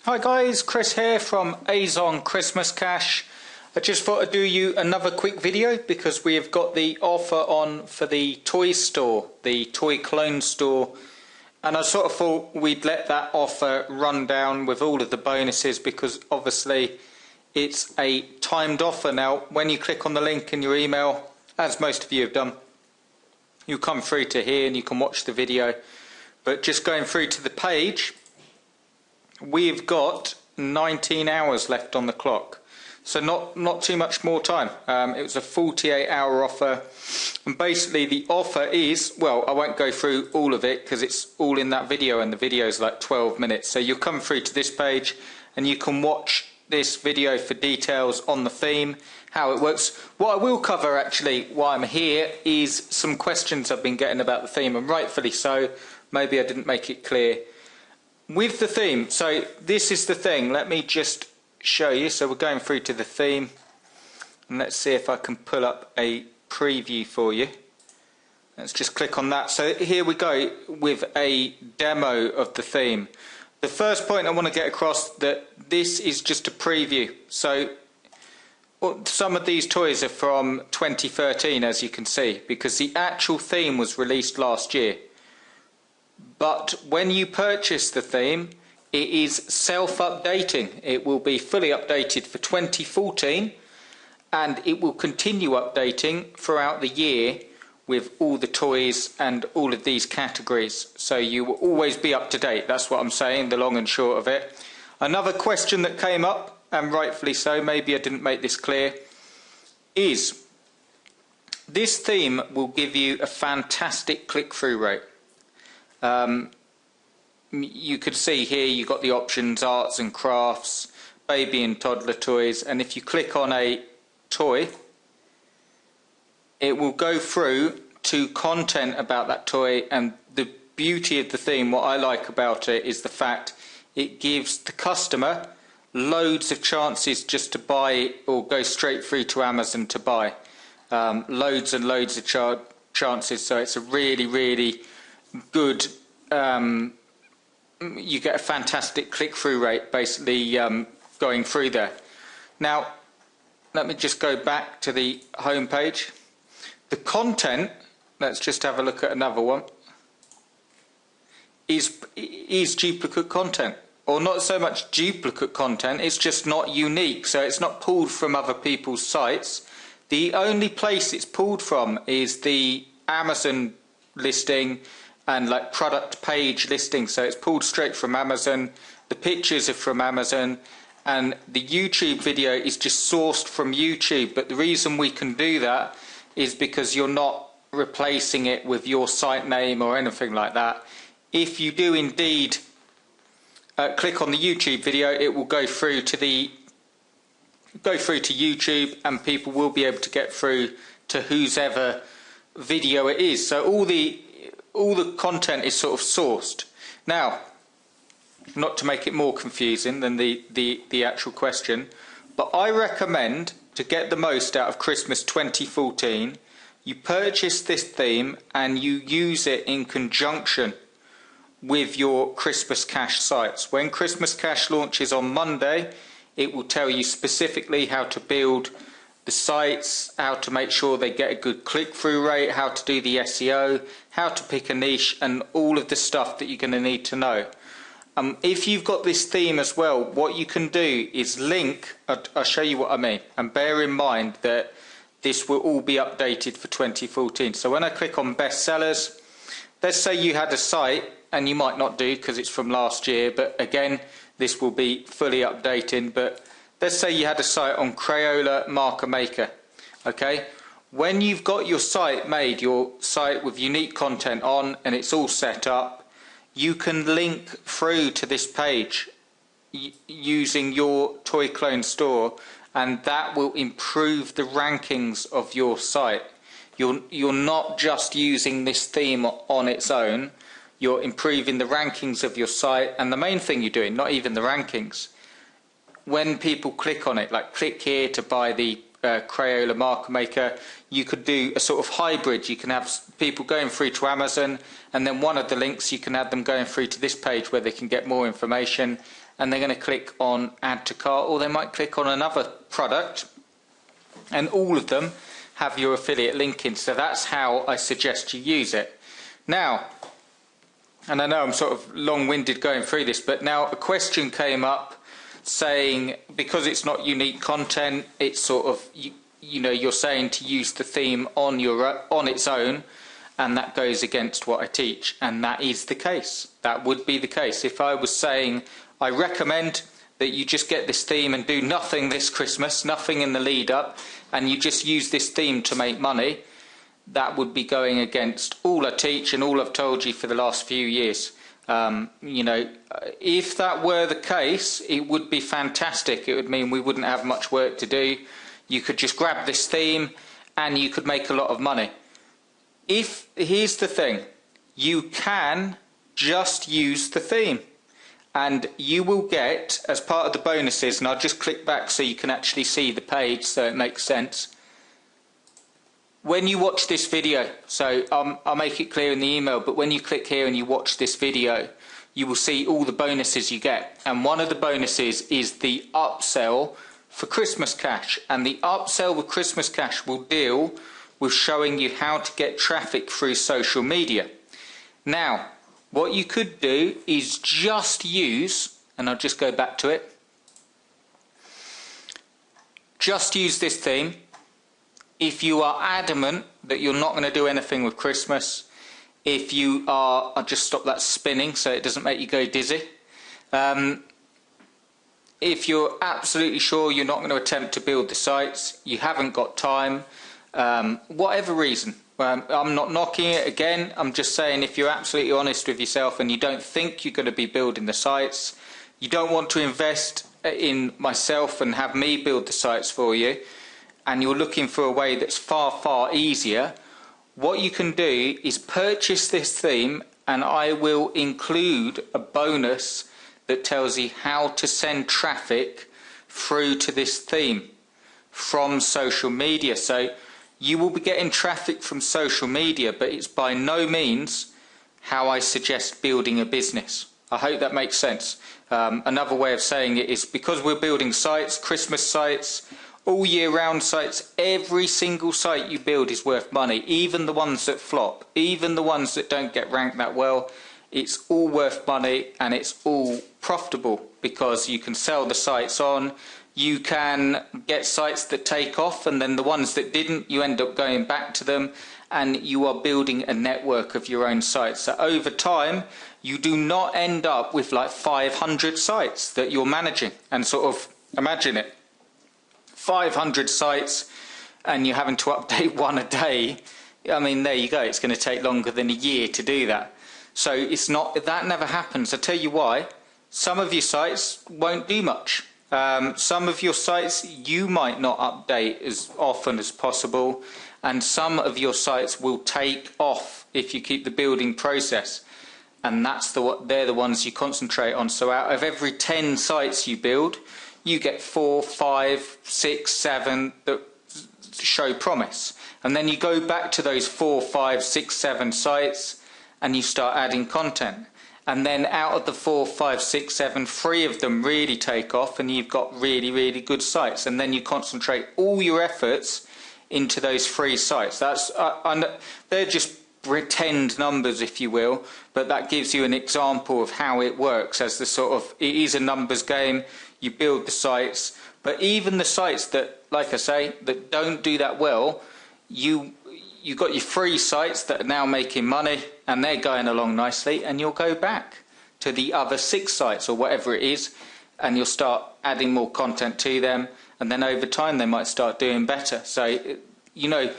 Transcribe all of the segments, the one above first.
Hi guys, Chris here from Azon Christmas Cash. I just thought I'd do you another quick video because we have got the offer on for the toy store, the toy clone store, and I sort of thought we'd let that offer run down with all of the bonuses because obviously it's a timed offer. Now when you click on the link in your email, as most of you have done, you come through to here and you can watch the video, but just going through to the page, we've got 19 hours left on the clock, so not too much more time. It was a 48-hour offer, and basically the offer is, well, I won't go through all of it because it's all in that video, and the video is like 12 minutes. So you'll come through to this page and you can watch this video for details on the theme, how it works. What I will cover actually while I'm here is some questions I've been getting about the theme, and rightfully so. Maybe I didn't make it clear. With the theme, so this is the thing, let me just show you. So we're going through to the theme, and let's see if I can pull up a preview for you. Let's just click on that. So here we go with a demo of the theme. The first point I want to get across that this is just a preview. So some of these toys are from 2013, as you can see, because the actual theme was released last year. But when you purchase the theme, it is self-updating. It will be fully updated for 2014, and it will continue updating throughout the year with all the toys and all of these categories. So you will always be up to date. That's what I'm saying, the long and short of it. Another question that came up, and rightfully so, maybe I didn't make this clear, is this theme will give you a fantastic click-through rate. You could see here you've got the options, arts and crafts, baby and toddler toys, and if you click on a toy, it will go through to content about that toy. And the beauty of the theme, what I like about it, is the fact it gives the customer loads of chances just to buy it or go straight through to Amazon to buy. Loads and loads of chances, so it's a really good, you get a fantastic click-through rate basically going through there. Now let me just go back to the home page. The content, let's just have a look at another one, is duplicate content, or not so much duplicate content, it's just not unique, so it's not pulled from other people's sites. The only place it's pulled from is the Amazon listing and like product page listing, so it's pulled straight from Amazon. The pictures are from Amazon, and the YouTube video is just sourced from YouTube. But the reason we can do that is because you're not replacing it with your site name or anything like that. If you do indeed click on the YouTube video, it will go through to YouTube, and people will be able to get through to whosever video it is. So all the content is sort of sourced. Now, not to make it more confusing than the actual question, but I recommend, to get the most out of Christmas 2014, you purchase this theme and you use it in conjunction with your Christmas Cash sites. When Christmas Cash launches on Monday, it will tell you specifically how to build the sites, how to make sure they get a good click-through rate, how to do the SEO, how to pick a niche, and all of the stuff that you're going to need to know. If you've got this theme as well, what you can do is link, I'll show you what I mean, and bear in mind that this will all be updated for 2014. So when I click on bestsellers, let's say you had a site, and you might not do because it's from last year, but again, this will be fully updating. But let's say you had a site on Crayola Marker Maker, okay? When you've got your site made, your site with unique content on, and it's all set up, you can link through to this page using your toy clone store, and that will improve the rankings of your site. You're not just using this theme on its own, you're improving the rankings of your site. And the main thing you're doing, not even the rankings, when people click on it, like click here to buy the Crayola Marker Maker, you could do a sort of hybrid. You can have people going through to Amazon, and then one of the links you can have them going through to this page where they can get more information, and they're going to click on Add to Cart, or they might click on another product, and all of them have your affiliate link in. So that's how I suggest you use it. Now, and I know I'm sort of long-winded going through this, but now a question came up saying, because it's not unique content, it's sort of, you know, you're saying to use the theme on its own, and that goes against what I teach. And that is the case. That would be the case. If I was saying, I recommend that you just get this theme and do nothing this Christmas, nothing in the lead up, and you just use this theme to make money, that would be going against all I teach and all I've told you for the last few years. You know, if that were the case, it would be fantastic. It would mean we wouldn't have much work to do. You could just grab this theme and you could make a lot of money. Here's the thing, you can just use the theme, and you will get, as part of the bonuses, and I'll just click back so you can actually see the page so it makes sense. When you watch this video, so I'll make it clear in the email, but when you click here and you watch this video, you will see all the bonuses you get. And one of the bonuses is the upsell for Christmas Cash. And the upsell with Christmas Cash will deal with showing you how to get traffic through social media. Now, what you could do is just use, and I'll just go back to it, just use this theme. If you are adamant that you're not going to do anything with Christmas, if you are, I'll just stop that spinning so it doesn't make you go dizzy. If you're absolutely sure you're not going to attempt to build the sites, you haven't got time, whatever reason, I'm not knocking it again, I'm just saying if you're absolutely honest with yourself and you don't think you're going to be building the sites, you don't want to invest in myself and have me build the sites for you, and you're looking for a way that's far easier, what you can do is purchase this theme, and I will include a bonus that tells you how to send traffic through to this theme from social media. So you will be getting traffic from social media, but it's by no means how I suggest building a business. I hope that makes sense. Another way of saying it is, because we're building sites, Christmas sites, all year round sites, every single site you build is worth money, even the ones that flop, even the ones that don't get ranked that well. It's all worth money and it's all profitable because you can sell the sites on, you can get sites that take off, and then the ones that didn't, you end up going back to them, and you are building a network of your own sites. So over time, you do not end up with like 500 sites that you're managing. And sort of imagine it, 500 sites and you're having to update one a day. I mean, there you go, it's going to take longer than a year to do that. So it's not, that never happens. I'll tell you why. Some of your sites won't do much. Some of your sites you might not update as often as possible, and some of your sites will take off if you keep the building process, and they're the ones you concentrate on. So out of every 10 sites you build, you get 4, 5, 6, 7 that show promise, and then you go back to those 4, 5, 6, 7 sites and you start adding content, and then out of the 4, 5, 6, 7, 3 of them really take off and you've got really good sites, and then you concentrate all your efforts into those 3 sites. They're just pretend numbers, if you will, but that gives you an example of how it works. As the sort of, it is a numbers game. You build the sites, but even the sites that, like I say, that don't do that well, you've got your 3 sites that are now making money and they're going along nicely, and you'll go back to the other 6 sites or whatever it is, and you'll start adding more content to them, and then over time they might start doing better. So, you know,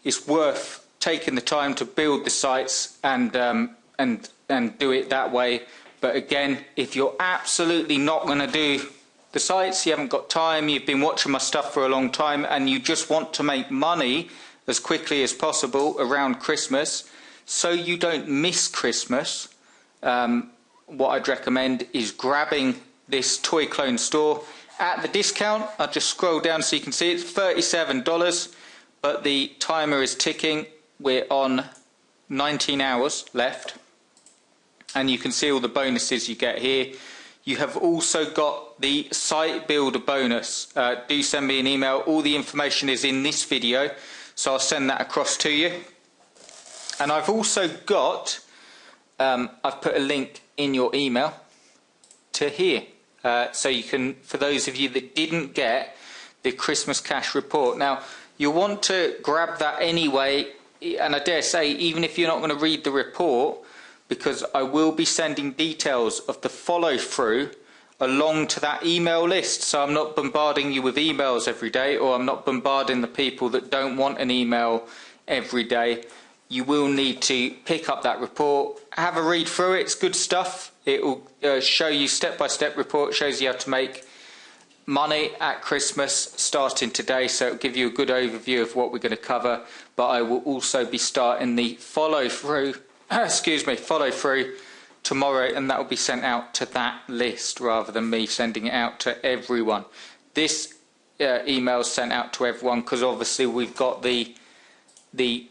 it's worth taking the time to build the sites and do it that way. But again, if you're absolutely not going to do the sites, you haven't got time, you've been watching my stuff for a long time, and you just want to make money as quickly as possible around Christmas, so you don't miss Christmas, what I'd recommend is grabbing this Toy Clone Store at the discount. I'll just scroll down so you can see it's $37, but the timer is ticking. We're on 19 hours left, and you can see all the bonuses you get here. You have also got the site builder bonus. Do send me an email. All the information is in this video, so I'll send that across to you. And I've also got, I've put a link in your email to here. So you can, for those of you that didn't get the Christmas cash report. Now, you'll want to grab that anyway, and I dare say, even if you're not going to read the report, because I will be sending details of the follow through along to that email list. So I'm not bombarding you with emails every day, or I'm not bombarding the people that don't want an email every day. You will need to pick up that report, have a read through it. It's good stuff. It will show you step-by-step report, shows you how to make money at Christmas starting today, so it'll give you a good overview of what we're going to cover. But I will also be starting the follow through tomorrow, and that will be sent out to that list rather than me sending it out to everyone. This email is sent out to everyone because obviously we've got the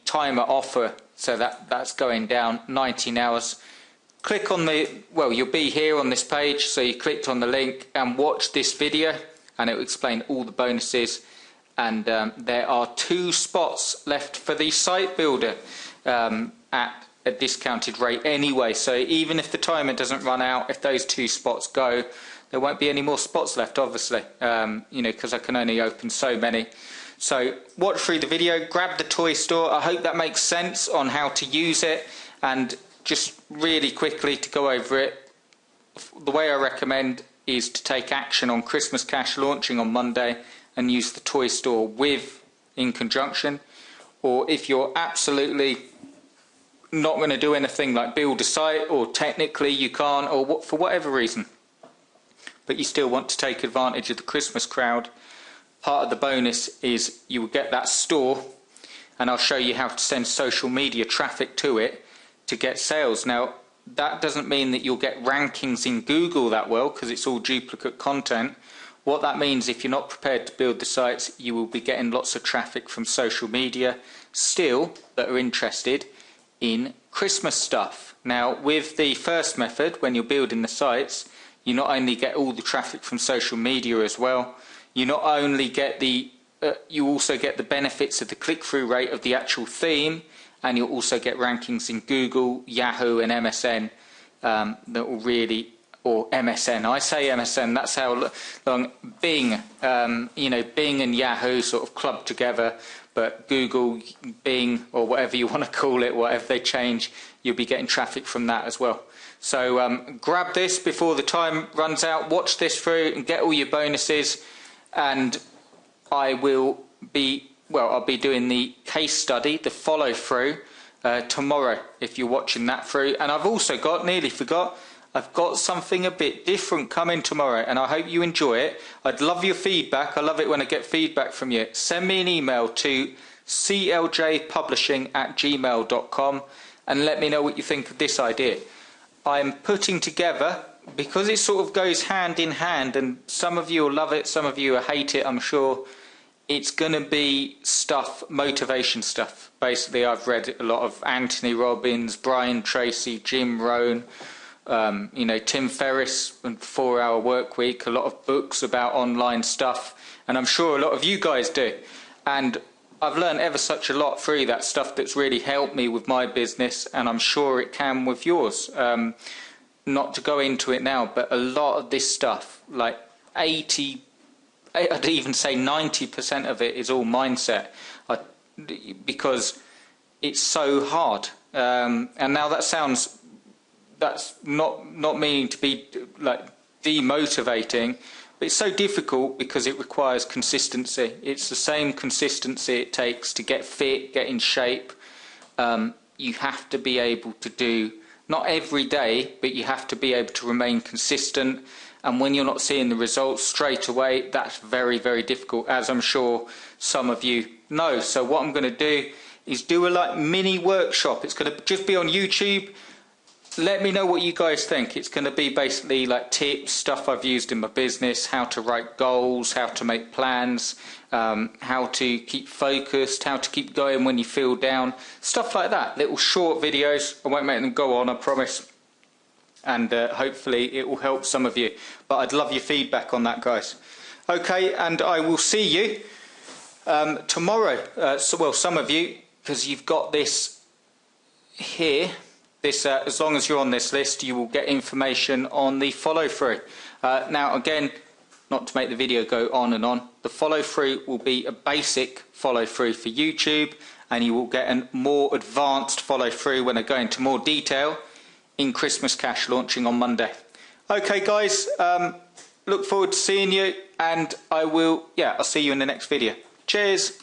timer offer, so that's going down 19 hours. Click on you'll be here on this page, so you clicked on the link and watch this video, and it will explain all the bonuses. And there are 2 spots left for the site builder at a discounted rate anyway, so even if the timer doesn't run out, if those 2 spots go, there won't be any more spots left, obviously, you know, because I can only open so many. So watch through the video, grab the toy store. I hope that makes sense on how to use it. And just really quickly to go over it, the way I recommend is to take action on Christmas Cash launching on Monday and use the toy store in conjunction. Or if you're absolutely not going to do anything like build a site, or technically you can't, or for whatever reason, but you still want to take advantage of the Christmas crowd, part of the bonus is you will get that store, and I'll show you how to send social media traffic to it to get sales. Now, that doesn't mean that you'll get rankings in Google that well, because it's all duplicate content. What that means, if you're not prepared to build the sites, you will be getting lots of traffic from social media still that are interested in Christmas stuff. Now, with the first method, when you're building the sites, you not only get all the traffic from social media as well, you not only get you also get the benefits of the click-through rate of the actual theme, and you'll also get rankings in Google, Yahoo and MSN that will really, or MSN, I say MSN, that's how long Bing, you know, Bing and Yahoo sort of club together, but Google, Bing, or whatever you want to call it, whatever they change, you'll be getting traffic from that as well. So grab this before the time runs out, watch this through and get all your bonuses, and I will be, I'll be doing the case study, the follow through, tomorrow if you're watching that through. And I've also got, nearly forgot, I've got something a bit different coming tomorrow, and I hope you enjoy it. I'd love your feedback. I love it when I get feedback from you. Send me an email to cljpublishing@gmail.com and let me know what you think of this idea. I'm putting together, because it sort of goes hand in hand, and some of you will love it, some of you will hate it, I'm sure. It's going to be stuff, motivation stuff. Basically, I've read a lot of Anthony Robbins, Brian Tracy, Jim Rohn, you know, Tim Ferriss and 4 Hour Workweek, a lot of books about online stuff, and I'm sure a lot of you guys do. And I've learned ever such a lot through that stuff that's really helped me with my business, and I'm sure it can with yours. Not to go into it now, but a lot of this stuff, like 80, I'd even say 90% of it is all mindset, because it's so hard. And now that's not meaning to be like demotivating, but it's so difficult because it requires consistency. It's the same consistency it takes to get fit, get in shape. You have to be able to do, not every day, but you have to be able to remain consistent. And when you're not seeing the results straight away, that's very, very difficult, as I'm sure some of you know. So what I'm going to do is do a mini workshop. It's going to just be on YouTube. let me know what you guys think. It's going to be basically like tips, stuff I've used in my business, how to write goals, how to make plans, how to keep focused, how to keep going when you feel down, stuff like that. Little short videos. I won't make them go on, I promise. And hopefully it will help some of you. But I'd love your feedback on that, guys. Okay, and I will see you tomorrow. Well, some of you, because you've got this here. This, as long as you're on this list, you will get information on the follow through. Now again, not to make the video go on and on, the follow through will be a basic follow through for YouTube, and you will get a more advanced follow through when I go into more detail in Christmas Cash launching on Monday. Okay guys, look forward to seeing you, and I'll see you in the next video. Cheers.